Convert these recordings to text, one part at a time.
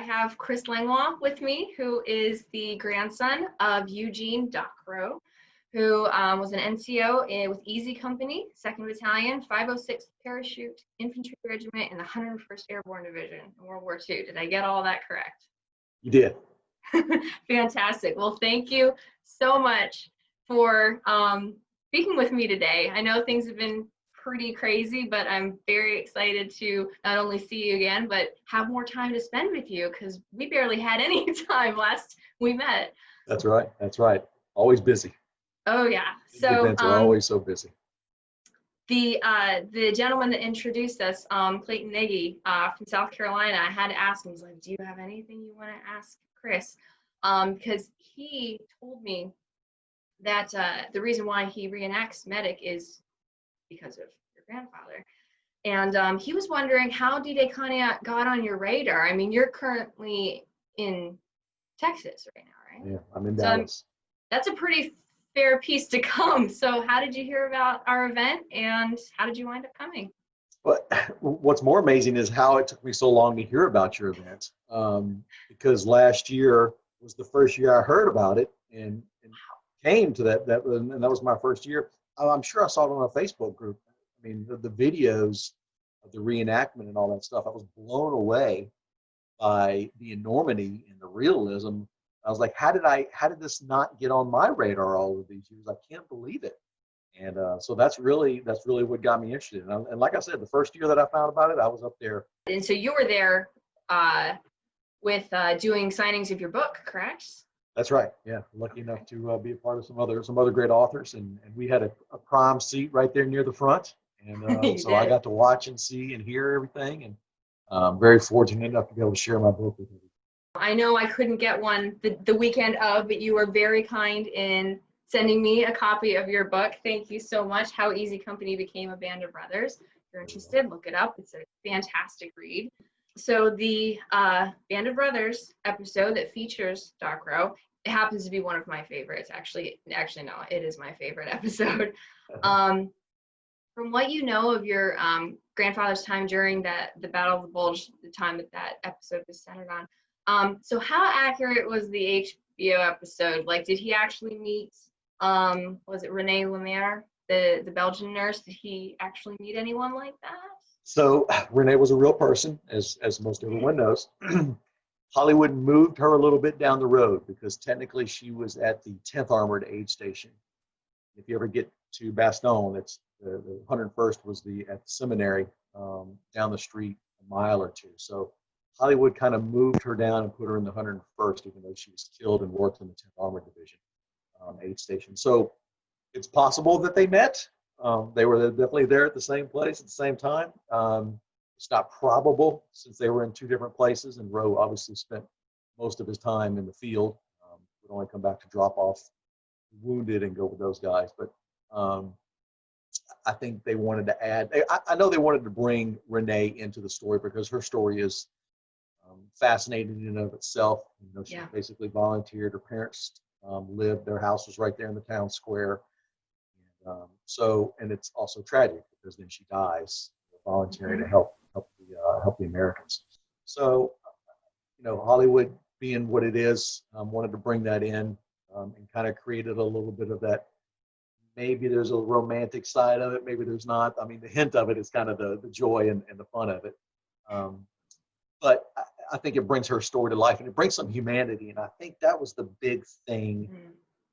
I have Chris Langlois with me, who is the grandson of Eugene Docrow, who was an NCO with Easy Company, 2nd Battalion, 506th Parachute Infantry Regiment in the 101st Airborne Division in World War II. Did I get all that correct? You did. Fantastic. Well, thank you so much for speaking with me today. I know things have been pretty crazy, but I'm very excited to not only see you again, but have more time to spend with you, because we barely had any time last we met. That's right. That's right. Always busy. Oh yeah. So events are always so busy. The gentleman that introduced us, Clayton Nagy from South Carolina, I had to ask him, I was like, do you have anything you want to ask Chris? Because he told me that the reason why he reenacts medic is because of your grandfather. And he was wondering how D-Day Conneaut got on your radar. I mean, you're currently in Texas right now, right? Yeah, I'm in Dallas. That's a pretty fair piece to come. So how did you hear about our event, and how did you wind up coming? But what's more amazing is how it took me so long to hear about your event, because last year was the first year I heard about it and came to that, and that was my first year. I'm sure I saw it on a Facebook group. I mean, the videos of the reenactment and all that stuff, I was blown away by the enormity and the realism. I was like, how did this not get on my radar all of these years? I can't believe it. And so that's really what got me interested. And like I said, the first year that I found about it, I was up there. And so you were there with doing signings of your book, correct? That's right. Yeah, lucky enough to be a part of some other great authors, and we had a prime seat right there near the front, and so I got to watch and see and hear everything, and very fortunate enough to be able to share my book with you. I know I couldn't get one the weekend of, but you were very kind in sending me a copy of your book. Thank you so much. How Easy Company Became a Band of Brothers. If you're interested, look it up. It's a fantastic read. So the Band of Brothers episode that features Docrow, it happens to be one of my favorites. Actually no, it is my favorite episode. From what you know of your grandfather's time during the Battle of the Bulge, the time that episode was centered on, so how accurate was the HBO episode? Like, did he actually meet, was it Renee Lemaire, the Belgian nurse? Did he actually meet anyone like that? So Renee was a real person, as most everyone knows. Hollywood moved her a little bit down the road because technically she was at the 10th Armored Aid Station. If you ever get to Bastogne, it's the 101st was at the seminary down the street a mile or two. So Hollywood kind of moved her down and put her in the 101st, even though she was killed and worked in the 10th Armored Division aid station. So it's possible that they met. They were definitely there at the same place at the same time. It's not probable since they were in two different places, and Roe obviously spent most of his time in the field. Would only come back to drop off wounded and go with those guys. But I think they wanted to add, I know they wanted to bring Renee into the story because her story is fascinating in and of itself. You know, she basically volunteered. Her parents lived, their house was right there in the town square. And it's also tragic because then she dies volunteering to help the Americans. So, you know, Hollywood being what it is, wanted to bring that in and kind of created a little bit of that. Maybe there's a romantic side of it, maybe there's not. I mean, the hint of it is kind of the joy and the fun of it. But I think it brings her story to life, and it brings some humanity. And I think that was the big thing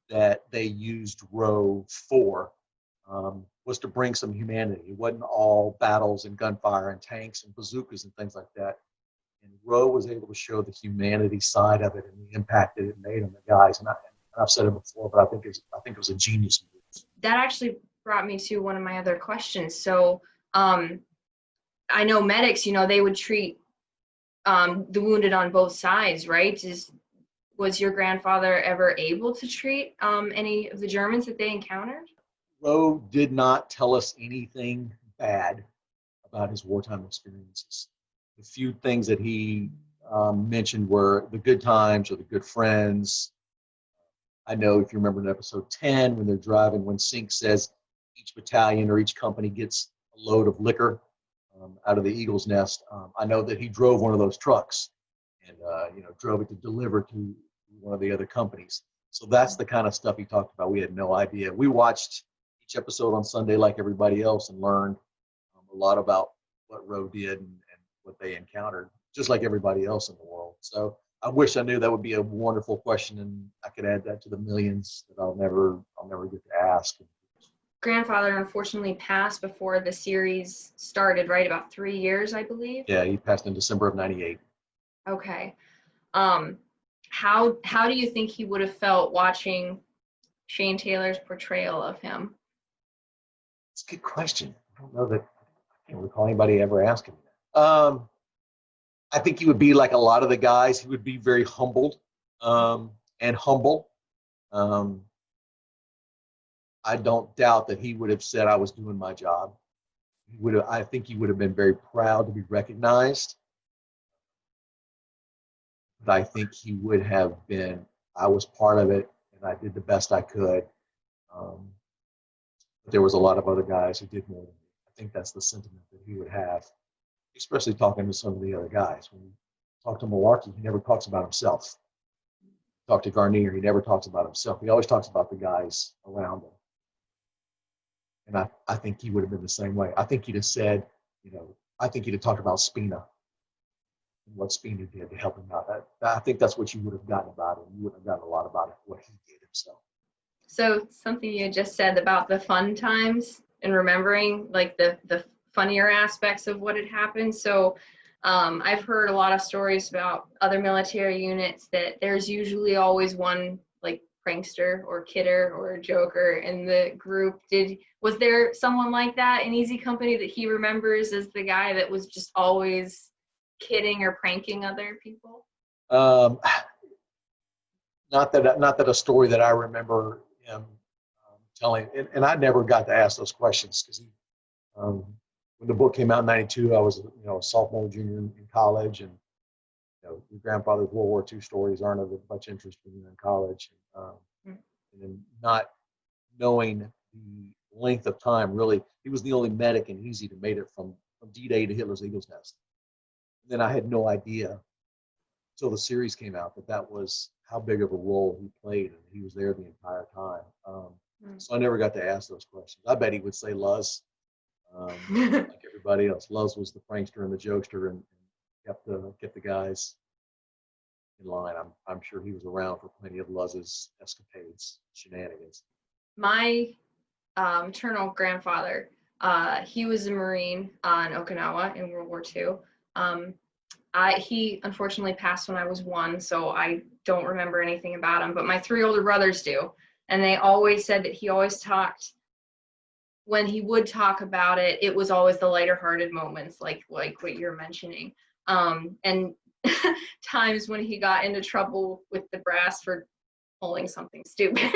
that they used Roe for, was to bring some humanity. It wasn't all battles and gunfire and tanks and bazookas and things like that. And Roe was able to show the humanity side of it and the impact that it made on the guys. And I've said it before, but I think it was a genius move. That actually brought me to one of my other questions. So I know medics, you know, they would treat the wounded on both sides, right? Was your grandfather ever able to treat any of the Germans that they encountered? Roe did not tell us anything bad about his wartime experiences. The few things that he mentioned were the good times or the good friends. I know if you remember in episode 10, when they're driving, when Sink says each battalion or each company gets a load of liquor out of the Eagle's Nest, I know that he drove one of those trucks. and drove it to deliver to one of the other companies. So that's the kind of stuff he talked about. We had no idea. We watched each episode on Sunday like everybody else and learned a lot about what Roe did and what they encountered, just like everybody else in the world. So I wish I knew. That would be a wonderful question, and I could add that to the millions that I'll never get to ask. Grandfather unfortunately passed before the series started, right? About 3 years, I believe. Yeah, he passed in December of '98. Okay. How do you think he would have felt watching Shane Taylor's portrayal of him? It's a good question. I don't know that I can't recall anybody ever asking me that. I think he would be like a lot of the guys. He would be very humbled and humble. I don't doubt that he would have said I was doing my job. I think he would have been very proud to be recognized. But I think he would have been, I was part of it and I did the best I could. But there was a lot of other guys who did more than me. I think that's the sentiment that he would have, especially talking to some of the other guys. When you talk to Malarkey, he never talks about himself. Talk to Garnier, he never talks about himself. He always talks about the guys around him. And I think he would have been the same way. I think he'd have said, I think he'd have talked about Spina and what Spina did to help him out. I think that's what you would have gotten about him. You wouldn't have gotten a lot about it, what he did himself. So something you just said about the fun times and remembering like the funnier aspects of what had happened. So I've heard a lot of stories about other military units that there's usually always one like prankster or kidder or a joker in the group. Was there someone like that in Easy Company that he remembers as the guy that was just always kidding or pranking other people? Not that a story that I remember him telling, and I never got to ask those questions because when the book came out in '92, I was a sophomore, junior in college, and your grandfather's World War II stories aren't of much interest when you're in college. And then not knowing the length of time, really, he was the only medic in Easy that made it from D-Day to Hitler's Eagle's Nest. And then I had no idea until the series came out that was how big of a role he played, and he was there the entire time. So I never got to ask those questions. I bet he would say Luz, like everybody else. Luz was the prankster and the jokester, and kept the guys in line. I'm sure he was around for plenty of Luz's escapades, shenanigans. My maternal grandfather, he was a Marine on Okinawa in World War II. He unfortunately passed when I was 1, so I don't remember anything about him, but my 3 older brothers do. And they always said that he always talked, when he would talk about it, it was always the lighter hearted moments, like what you're mentioning. And times when he got into trouble with the brass for pulling something stupid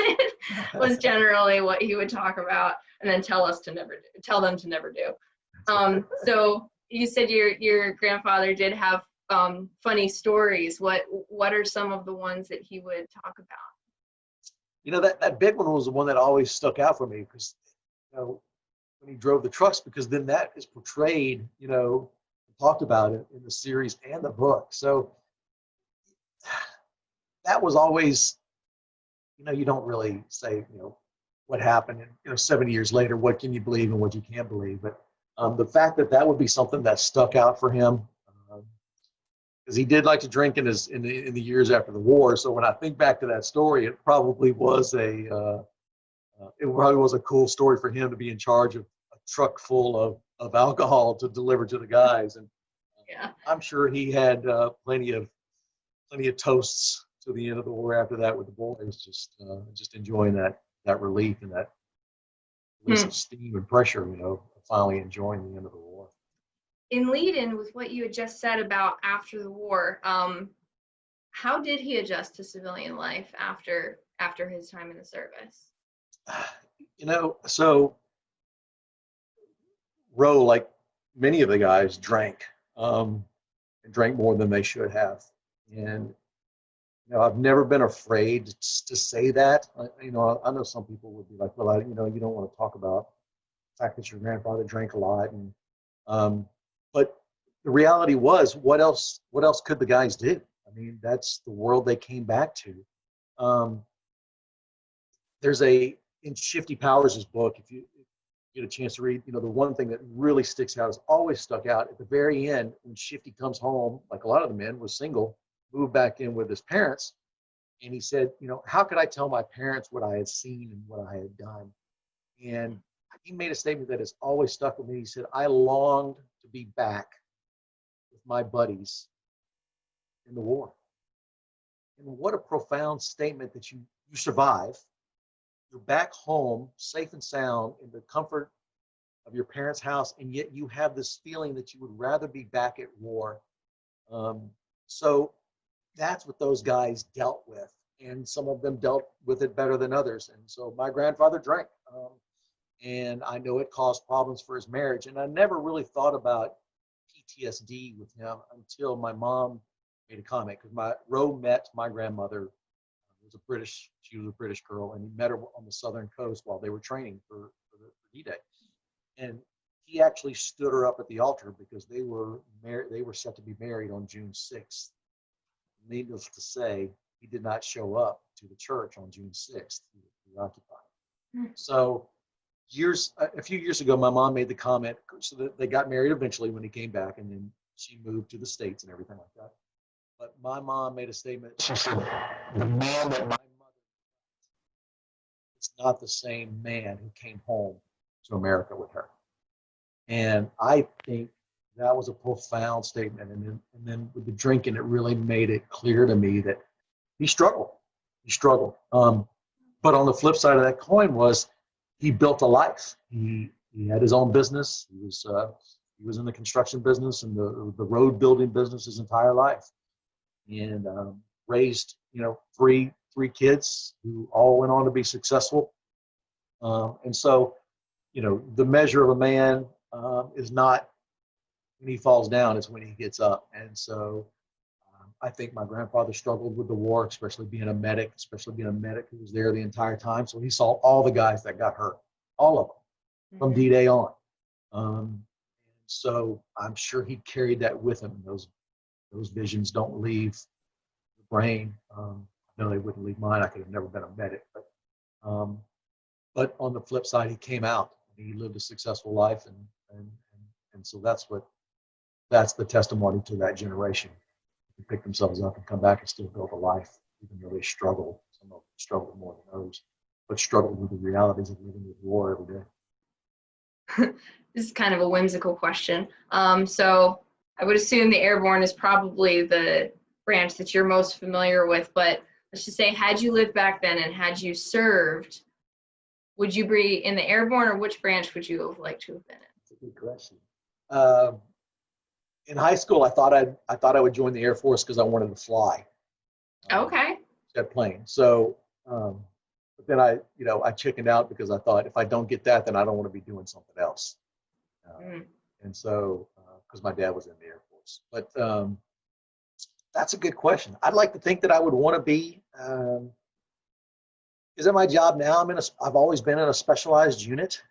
was generally what he would talk about, and then tell them to never do. So you said your grandfather did have funny stories. What are some of the ones that he would talk about? That big one was the one that always stuck out for me because when he drove the trucks, because then that is portrayed, talked about it in the series and the book. So that was always, you don't really say, what happened, and 70 years later, what can you believe and what you can't believe. But the fact that would be something that stuck out for him, because he did like to drink in the years after the war. So when I think back to that story, it probably was a cool story for him to be in charge of a truck full of alcohol to deliver to the guys. And yeah, I'm sure he had plenty of toasts to the end of the war after that with the boys, just enjoying that relief and that release of steam and pressure, finally enjoying the end of the war. In lead-in with what you had just said about after the war, how did he adjust to civilian life after his time in the service? So Roe, like many of the guys, drank and drank more than they should have. And I've never been afraid to say that. I know some people would be like, well, you don't want to talk about the fact that your grandfather drank a lot, and but the reality was, what else could the guys do? I I mean, that's the world they came back to. There's in Shifty Powers' book, if you get a chance to read, the one thing that really sticks out, has always stuck out at the very end, when Shifty comes home, like a lot of the men, was single, moved back in with his parents. And he said, how could I tell my parents what I had seen and what I had done? And he made a statement that has always stuck with me. He said, I longed to be back with my buddies in the war. And what a profound statement that you survive. You're back home, safe and sound, in the comfort of your parents' house, and yet you have this feeling that you would rather be back at war. So that's what those guys dealt with, and some of them dealt with it better than others. And so my grandfather drank, and I know it caused problems for his marriage. And I never really thought about PTSD with him until my mom made a comment, because Roe met my grandmother. She was a British girl, and he met her on the southern coast while they were training for D-Day. And he actually stood her up at the altar, because they were set to be married on June 6th. Needless to say, he did not show up to the church on June 6th. He was occupied. So a few years ago, my mom made the comment, so that they got married eventually when he came back, and then she moved to the States and everything like that. But my mom made a statement. She said, the man that my mother is not the same man who came home to America with her. And I think that was a profound statement. And then with the drinking, it really made it clear to me that he struggled. But on the flip side of that coin was, he built a life. He had his own business. He was in the construction business and the road building business his entire life. And raised, three kids who all went on to be successful. And so, the measure of a man is not when he falls down, it's when he gets up. And so I think my grandfather struggled with the war, especially being a medic who was there the entire time. So he saw all the guys that got hurt, all of them, from D-Day on. So I'm sure he carried that with him. Those visions don't leave the brain. No, they wouldn't leave mine. I could have never been a medic. But on the flip side, he came out. He lived a successful life, and so that's the testimony to that generation. They picked themselves up and come back and still build a life, even though they struggled. Some of them struggled more than others, but struggled with the realities of living with war every day. This is kind of a whimsical question. So I would assume the airborne is probably the branch that you're most familiar with, but let's just say, had you lived back then and had you served, would you be in the airborne, or which branch would you have liked to have been in? That's a good question. In high school, I thought I would join the Air Force because I wanted to fly. Okay. Jet plane. So, but then I chickened out, because I thought, if I don't get that, then I don't want to be doing something else. And so, because my dad was in the Air Force. But that's a good question. I'd like to think that I would want to be. Is it my job now? I've always been in a specialized unit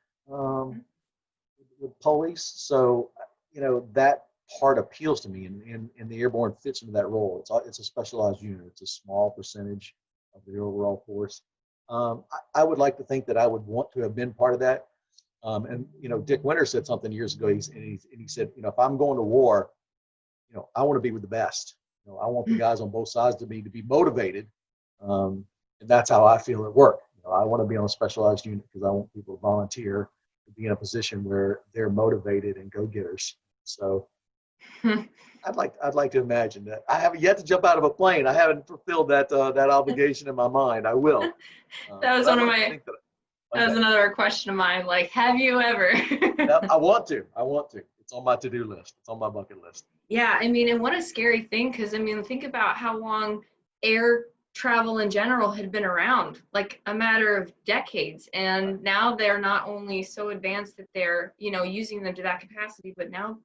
with police, so that part appeals to me, and the airborne fits into that role. It's a specialized unit. It's a small percentage of the overall force. I would like to think that I would want to have been part of that. And Dick Winter said something years ago. He said, if I'm going to war, I want to be with the best. I want the guys on both sides to be motivated. And that's how I feel at work. I want to be on a specialized unit because I want people to volunteer to be in a position where they're motivated and go-getters. So I'd like to imagine that. I haven't yet to jump out of a plane. I haven't fulfilled that obligation in my mind. I will. That was another question of mine. Like, have you ever? I want to. It's on my to-do list. It's on my bucket list. Yeah, and what a scary thing, because think about how long air travel in general had been around, like a matter of decades, and now they're not only so advanced that they're using them to that capacity, but now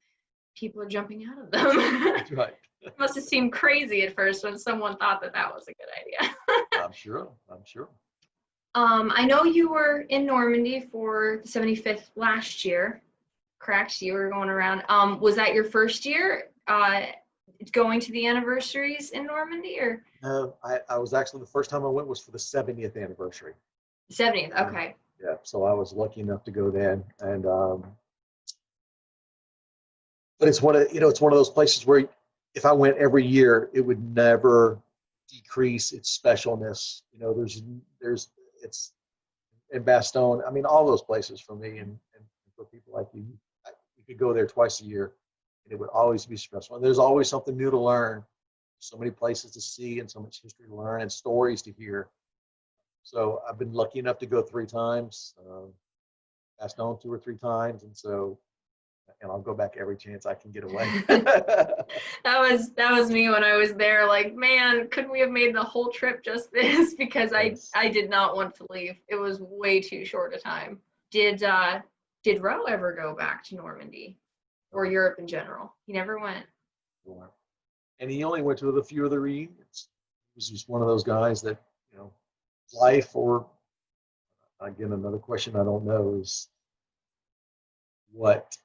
people are jumping out of them. That's right. It must have seemed crazy at first when someone thought that was a good idea. I'm sure. I know you were in Normandy for the 75th last year, correct? You were going around. Was that your first year? going to the anniversaries in Normandy, or No, I was actually, the first time I went was for the 70th anniversary. 70th? Okay. Yeah, so I was lucky enough to go then, and but it's it's one of those places where if I went every year, it would never decrease its specialness. There's it's in Bastogne. I mean, all those places for me and for people like you, you could go there twice a year, and it would always be special. And there's always something new to learn. So many places to see, and so much history to learn, and stories to hear. So I've been lucky enough to go 3 times, Bastogne 2 or 3 times, and I'll go back every chance I can get away. That was me when I was there. Like, man, couldn't we have made the whole trip just this? Because Yes. I did not want to leave. It was way too short a time. Did Roe ever go back to Normandy or Europe in general? He never went. And he only went to a few of the reunions. He was just one of those guys that, life, or again, another question I don't know is, what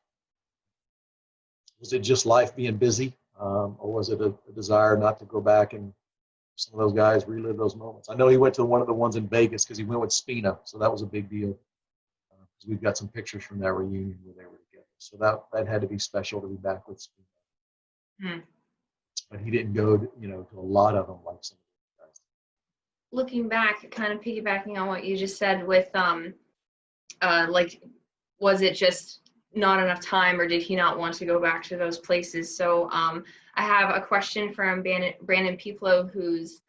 was it, just life being busy, or was it a desire not to go back and some of those guys relive those moments? I know he went to one of the ones in Vegas because he went with Spina, so that was a big deal. Because we've got some pictures from that reunion where they were together, so that had to be special to be back with Spina. Hmm. But he didn't go to a lot of them like some of the guys. Looking back, kind of piggybacking on what you just said with like, was it just not enough time, or did he not want to go back to those places? So I have a question from Brandon Piplo, who's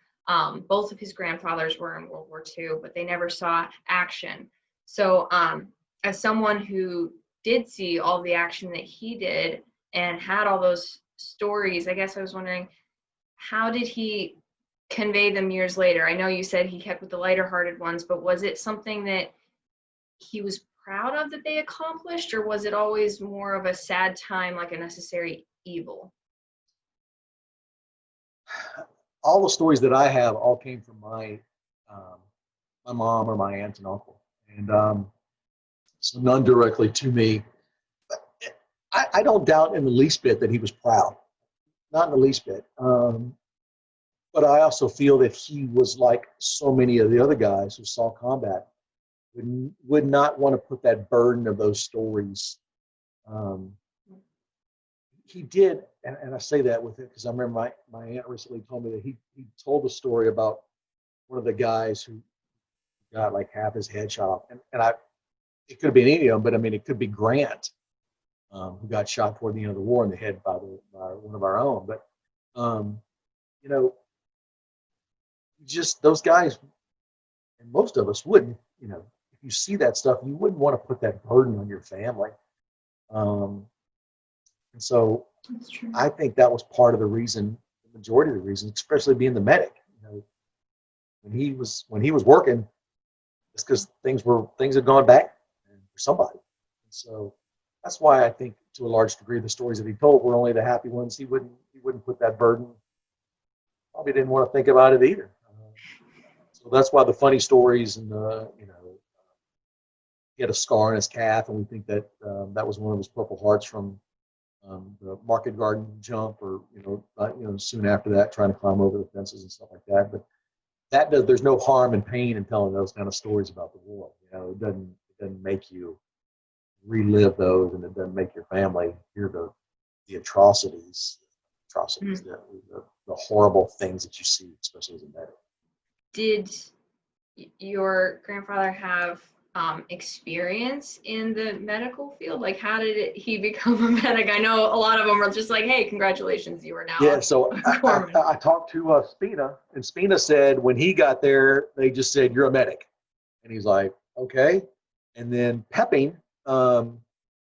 both of his grandfathers were in World War II, but they never saw action. So as someone who did see all the action that he did and had all those stories, I guess I was wondering, how did he convey them years later? I know you said he kept with the lighter hearted ones, but was it something that he was proud of that they accomplished, or was it always more of a sad time, like a necessary evil? All the stories that I have all came from my mom or my aunt and uncle, and so none directly to me. I don't doubt in the least bit that he was proud, not in the least bit. But I also feel that he was like so many of the other guys who saw combat, would not want to put that burden of those stories. He did, and I say that with it because I remember my aunt recently told me that he told a story about one of the guys who got like half his head shot off, and it could have been any of them, but I mean it could be Grant, who got shot toward the end of the war in the head by one of our own. But you know, just those guys, and most of us wouldn't. If you see that stuff, you wouldn't want to put that burden on your family. And so That's true. I think that was part of the reason, the majority of the reason, especially being the medic. When he was working, it's because things had gone bad for somebody. And so that's why I think to a large degree the stories that he told were only the happy ones. He wouldn't put that burden. Probably didn't want to think about it either. So that's why the funny stories and he had a scar on his calf, and we think that that was one of his Purple Hearts from the Market Garden jump, or soon after that, trying to climb over the fences and stuff like that. But there's no harm and pain in telling those kind of stories about the war. It doesn't make you relive those, and it doesn't make your family hear the atrocities, Mm-hmm. the horrible things that you see, especially as a medic. Did your grandfather have experience in the medical field? Like, how did he become a medic? I know a lot of them are just like, hey, congratulations, you are now. Yeah, so I talked to Spina, and Spina said when he got there, they just said, "You're a medic." And he's like, "Okay." And then Pepping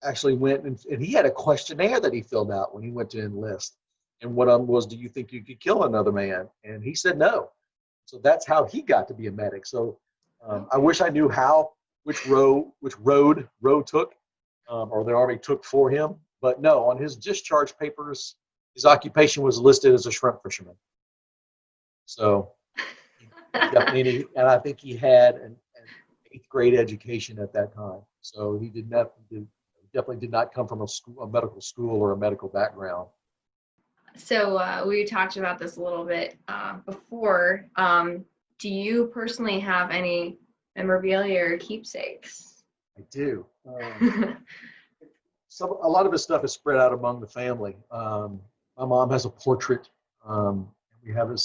actually went, and he had a questionnaire that he filled out when he went to enlist. And one of them was, "Do you think you could kill another man?" And he said no. So that's how he got to be a medic. So I wish I knew which road Roe took, or the Army took for him. But no, on his discharge papers, his occupation was listed as a shrimp fisherman. So definitely, and I think he had an 8th grade education at that time. So he definitely did not come from a medical school or a medical background. So we talked about this a little bit before. Do you personally have any memorabilia or keepsakes? I do. A lot of his stuff is spread out among the family. My mom has a portrait. We have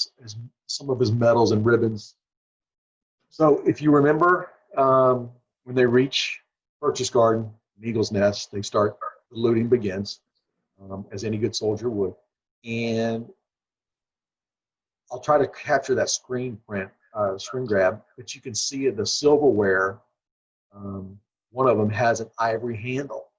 some of his medals and ribbons. So if you remember, when they reach Purchase Garden, Eagle's Nest, they start, the looting begins, as any good soldier would. And I'll try to capture that screen grab, but you can see the silverware. One of them has an ivory handle.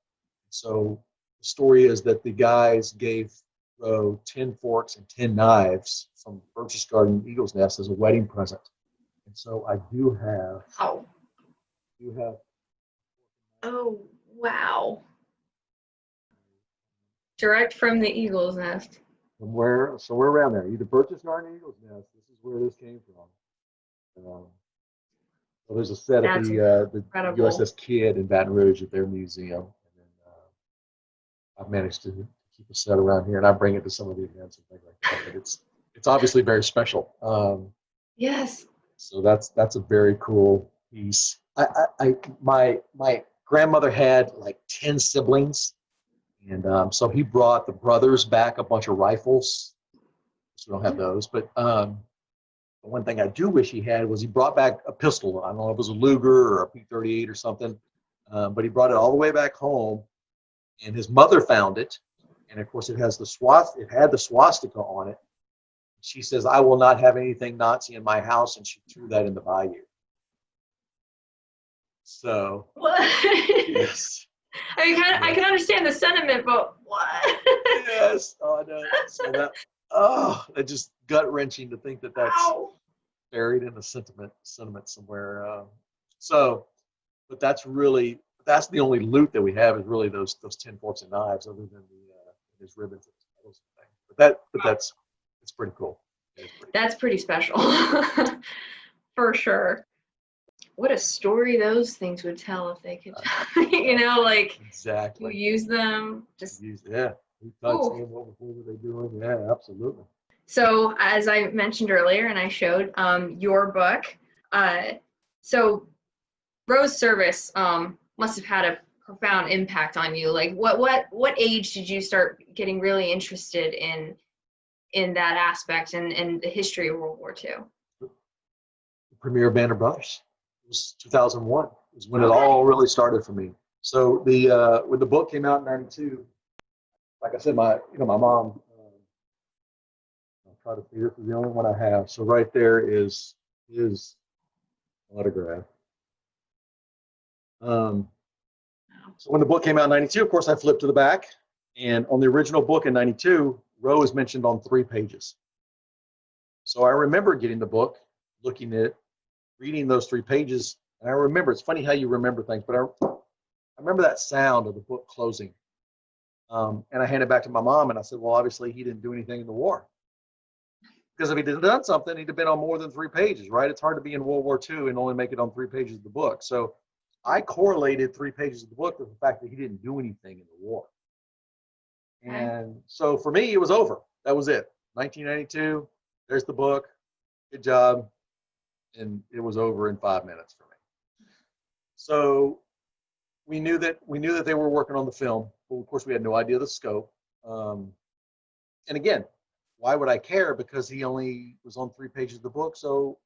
So the story is that the guys gave Roe 10 forks and 10 knives from Purchase Garden Eagle's Nest as a wedding present. And so I do have. Oh. You have. Oh, wow. Direct from the Eagle's Nest. Somewhere around there, either Purchase Garden Eagle's Nest. This is where this came from. So there's a set at the incredible. USS Kidd in Baton Rouge at their museum. And then I've managed to keep a set around here, and I bring it to some of the events and things like that. But it's obviously very special. Yes. So that's a very cool piece. My grandmother had like 10 siblings, and so he brought the brothers back a bunch of rifles. So we don't have those, but the one thing I do wish he had was he brought back a pistol. I don't know if it was a Luger or a P-38 or something, but he brought it all the way back home, and his mother found it, and of course it had the swastika on it. She says, "I will not have anything Nazi in my house," and she threw that in the bayou. So, what? Yes. I mean, I can understand the sentiment, but what? Yes. Oh, I know. So that's just gut wrenching to think that that's buried in the sentiment somewhere. But that's the only loot that we have is really those 10 forks and knives, other than his ribbons and those things. But it's pretty cool. That's pretty special, for sure. What a story those things would tell if they could, like exactly. you use them. Yeah. Who touched them? What were they doing? Yeah, absolutely. So as I mentioned earlier, and I showed your book, so Rose Service must have had a profound impact on you. Like what age did you start getting really interested in that aspect and the history of World War II? The premiere of Band of Brothers. It was 2001 is when it all really started for me. So when the book came out in '92, like I said, my mom. I'll try to see, this is the only one I have. So right there is his autograph. So when the book came out in '92, of course, I flipped to the back, and on the original book in '92, Roe is mentioned on 3 pages. So I remember getting the book, looking at it, reading those 3 pages, and I remember, it's funny how you remember things, but I remember that sound of the book closing. And I handed it back to my mom, and I said, well, obviously he didn't do anything in the war. Because if he'd have done something, he'd have been on more than 3 pages, right? It's hard to be in World War II and only make it on 3 pages of the book. So I correlated 3 pages of the book with the fact that he didn't do anything in the war. And so for me, it was over. That was it. 1992, there's the book. Good job. And it was over in 5 minutes for me. So we knew that they were working on the film, but of course we had no idea the scope. And again, why would I care? Because he only was on 3 pages of the book, so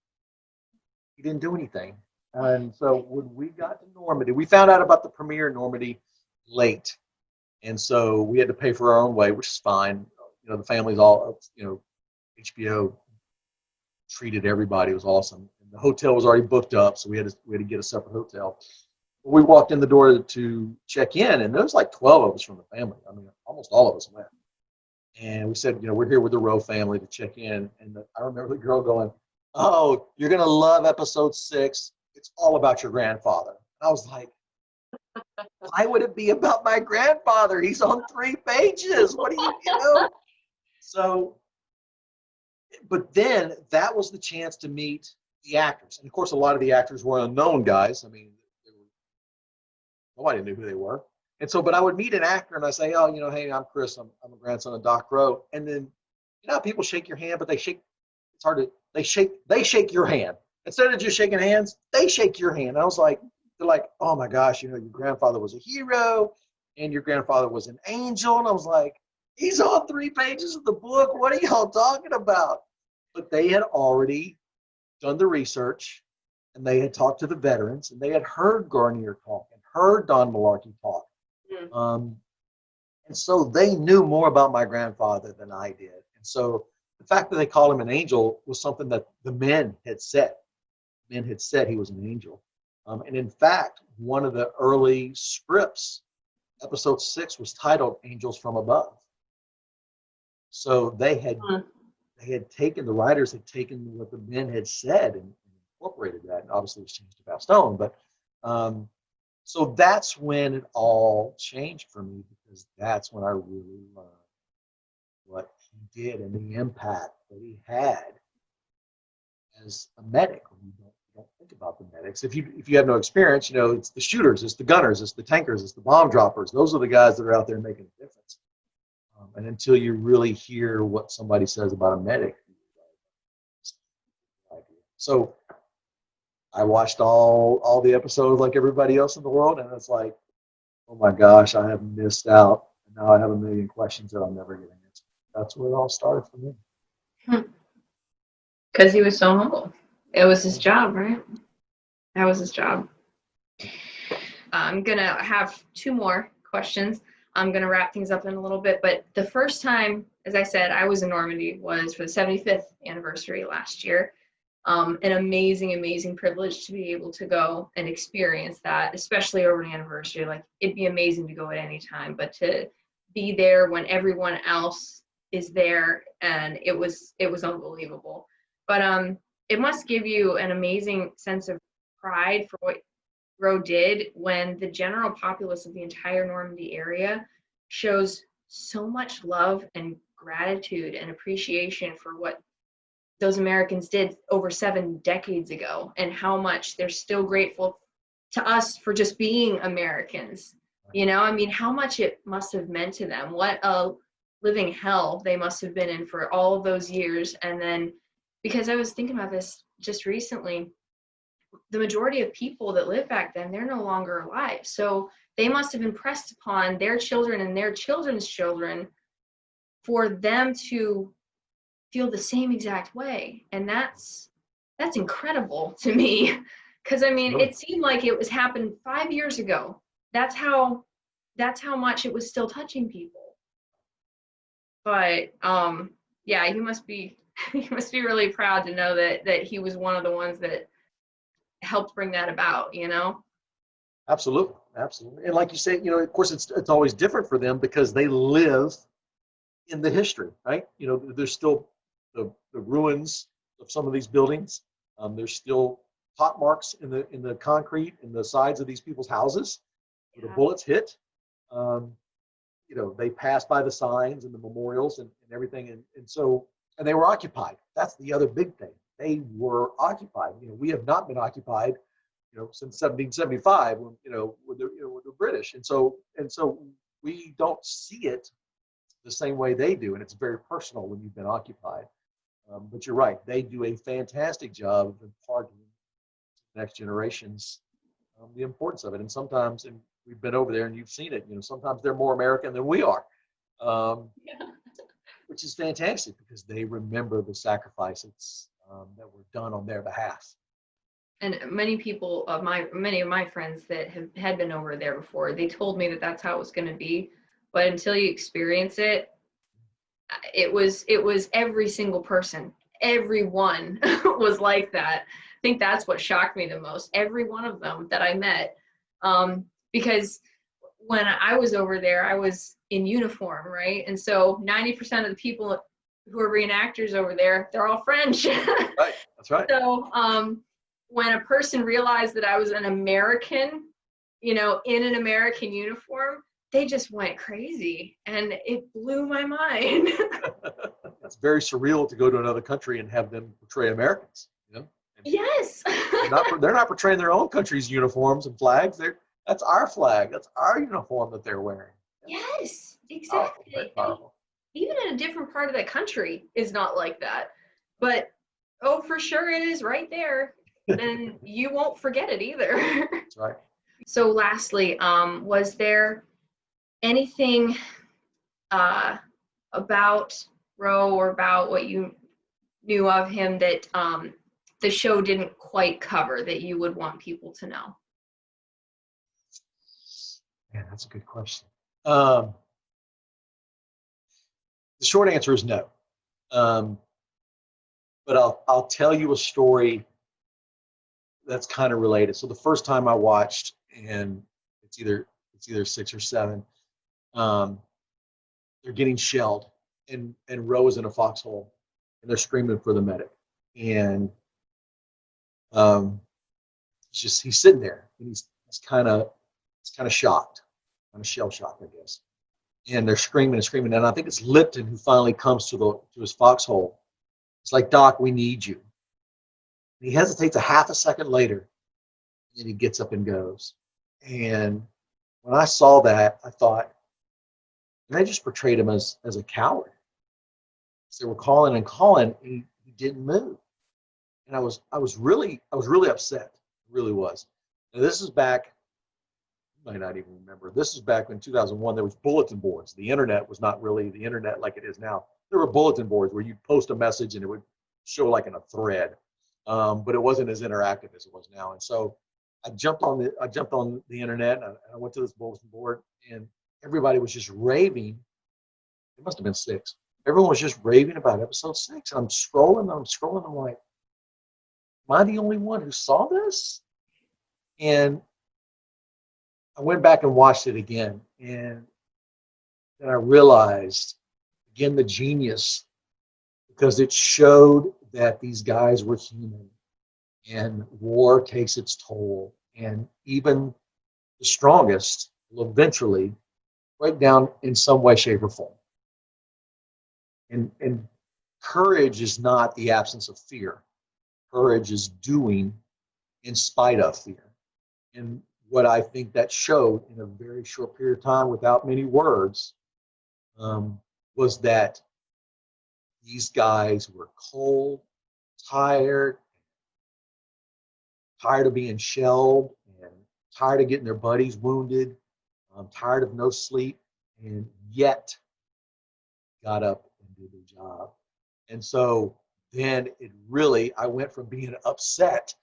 he didn't do anything. And so when we got to Normandy, we found out about the premiere in Normandy late. And so we had to pay for our own way, which is fine. The family's all, HBO treated everybody. It was awesome. And the hotel was already booked up, so we had to get a separate hotel. We walked in the door to check in, and there was like 12 of us from the family. I mean, almost all of us went. And we said, we're here with the Rowe family to check in. And I remember the girl going, "Oh, you're going to love episode 6. It's all about your grandfather." And I was like, why would it be about my grandfather? He's on 3 pages. What do you? So, but then that was the chance to meet the actors. And of course, a lot of the actors were unknown guys. I mean, nobody knew who they were. And so, but I would meet an actor and I say, oh, hey, I'm Chris. I'm a grandson of Doc Rowe. And then, how people shake your hand, but it's hard to, they shake your hand. Instead of just shaking hands, they shake your hand. I was like, they're like, oh my gosh, your grandfather was a hero and your grandfather was an angel. And I was like, he's on 3 pages of the book. What are y'all talking about? But they had already done the research and they had talked to the veterans and they had heard Garnier talk and heard Don Malarkey talk. And so they knew more about my grandfather than I did. And so the fact that they called him an angel was something that the men had said. Men had said he was an angel. And in fact, one of the early scripts, episode 6, was titled Angels from Above. So the writers had taken what the men had said and incorporated that. And obviously it was changed to Stone, but so that's when it all changed for me, because that's when I really learned what he did and the impact that he had as a medic. When you don't think about the medics, if you have no experience, it's the shooters, it's the gunners, it's the tankers, it's the bomb droppers. Those are the guys that are out there making a difference. And until you really hear what somebody says about a medic, so I watched all the episodes like everybody else in the world, and it's like, oh my gosh, I have missed out. And now I have a million questions that I'll never get answered. That's where it all started for me. Because he was so humble. It was his job, right? That was his job. I'm going to have 2 more questions. I'm going to wrap things up in a little bit. But the first time, as I said, I was in Normandy was for the 75th anniversary last year. An amazing, amazing privilege to be able to go and experience that, especially over an anniversary. Like, it'd be amazing to go at any time, but to be there when everyone else is there, and it was unbelievable. But it must give you an amazing sense of pride for what Rowe did when the general populace of the entire Normandy area shows so much love and gratitude and appreciation for what those Americans did over 7 decades ago, and how much they're still grateful to us for just being Americans. How much it must have meant to them. What a living hell they must have been in for all of those years. And then, because I was thinking about this just recently, the majority of people that lived back then, they're no longer alive. So they must have impressed upon their children and their children's children for them to feel the same exact way. And that's incredible to me, because it seemed like it was happened 5 years ago. That's how much it was still touching people. But yeah, he must be really proud to know that he was one of the ones that helped bring that about. Absolutely. And like you say, of course it's always different for them because they live in the history, right? There's still the ruins of some of these buildings. There's still pot marks in the concrete in the sides of these people's houses where the bullets hit. They passed by the signs and the memorials and everything, and they were occupied. That's the other big thing. They were occupied. We have not been occupied, since 1775 when with the British, and so we don't see it the same way they do, and it's very personal when you've been occupied. But you're right; they do a fantastic job of imparting to next generations the importance of it. And sometimes, and we've been over there, and you've seen it. Sometimes they're more American than we are, which is fantastic because they remember the sacrifices that were done on their behalf. And many of my friends that had been over there before, they told me that that's how it was going to be. But until you experience it, it was every single person, everyone was like that. I think that's what shocked me the most. Every one of them that I met, because when I was over there, I was in uniform, right? And so 90% of the people who are reenactors over there, they're all French. Right, that's right. So when a person realized that I was an American, in an American uniform, they just went crazy, and it blew my mind. It's very surreal to go to another country and have them portray Americans. Yes. They're not portraying their own country's uniforms and flags. That's our flag. That's our uniform that they're wearing. Yes, Powerful, very exactly. powerful. Even in a different part of the country is not like that. But oh, for sure it is right there. And you won't forget it either. That's right. So lastly, was there anything about Roe or about what you knew of him that the show didn't quite cover that you would want people to know? Man, that's a good question. The short answer is no. But I'll tell you a story that's kind of related. So the first time I watched, and it's either 6 or 7, they're getting shelled, and Roe is in a foxhole, and they're screaming for the medic, and he's sitting there, and he's kind of shocked, kind of shell shocked, I guess. And they're screaming and screaming, and I think it's Lipton who finally comes to his foxhole. It's like, Doc, we need you. And he hesitates a half a second later, and then he gets up and goes. And when I saw that, I thought, and they just portrayed him as a coward. So they were calling and calling, and he didn't move. And I was really upset. It really was. Now, this is back, you might not even remember. This is back in 2001. There was bulletin boards. The internet was not really the internet like it is now. There were bulletin boards where you'd post a message and it would show like in a thread, but it wasn't as interactive as it was now. And so I jumped on the internet, and I went to this bulletin board, and everybody was just raving. It must have been 6. Everyone was just raving about episode 6. And I'm scrolling. I'm like, am I the only one who saw this? And I went back and watched it again, and then I realized again the genius, because it showed that these guys were human, and war takes its toll, and even the strongest will eventually break down in some way, shape, or form. And courage is not the absence of fear. Courage is doing in spite of fear. And what I think that showed in a very short period of time, without many words, was that these guys were cold, tired of being shelled, and tired of getting their buddies wounded, tired of no sleep, and yet got up and did their job. And so then I went from being upset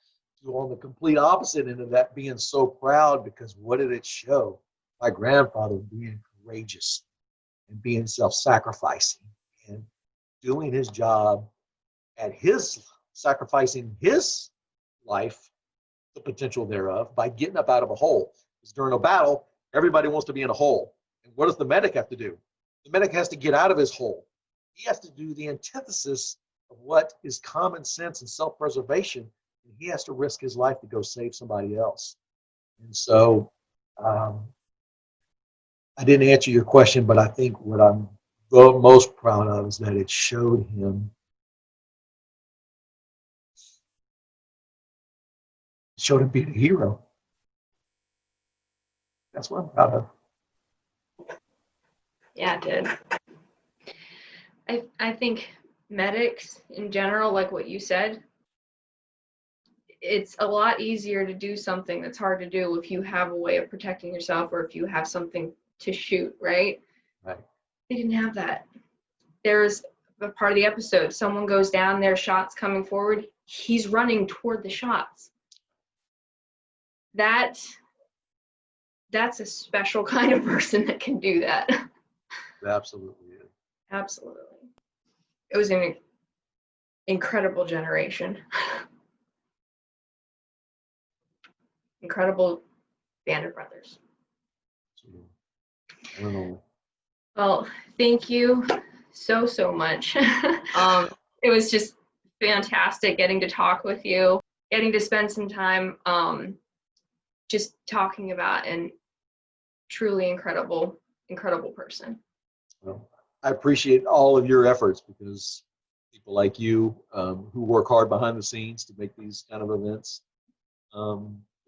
to on the complete opposite end of that, being so proud, because what did it show? My grandfather being courageous and being self-sacrificing and doing his job at sacrificing his life, the potential thereof, by getting up out of a hole. Because during a battle, everybody wants to be in a hole. And what does the medic have to do? The medic has to get out of his hole. He has to do the antithesis of what is common sense and self-preservation. And he has to risk his life to go save somebody else. And so I didn't answer your question, but I think what I'm most proud of is that it showed him, being a hero. That's what I'm proud of. Yeah, it did. I think medics in general, like what you said, it's a lot easier to do something that's hard to do if you have a way of protecting yourself, or if you have something to shoot, right? Right. They didn't have that. There's a part of the episode, someone goes down, there's shots coming forward, he's running toward the shots. That's a special kind of person that can do that. It absolutely is. Absolutely. It was an incredible generation. Incredible band of brothers. I don't know. Well, thank you so much. It was just fantastic getting to talk with you, getting to spend some time just talking about an truly incredible person. Well, I appreciate all of your efforts, because people like you, who work hard behind the scenes to make these kind of events,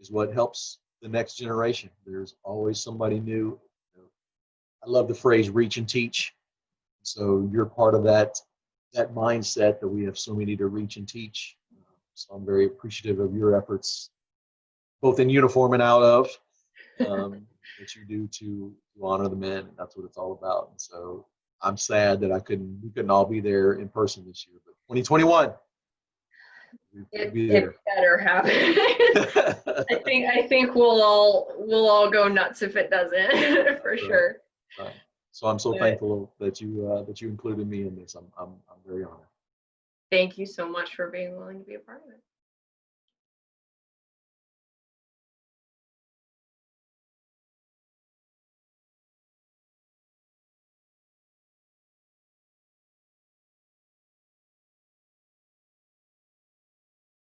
is what helps the next generation. There's always somebody new. I love the phrase reach and teach. So you're part of that mindset that we have so many to reach and teach. So I'm very appreciative of your efforts, both in uniform and out of, that you do to honor the men. And that's what it's all about. And so I'm sad that we couldn't all be there in person this year, but 2021. It better happen. I think we'll all go nuts if it doesn't, for sure. Right. So I'm so thankful that you included me in this. I'm very honored. Thank you so much for being willing to be a part of it.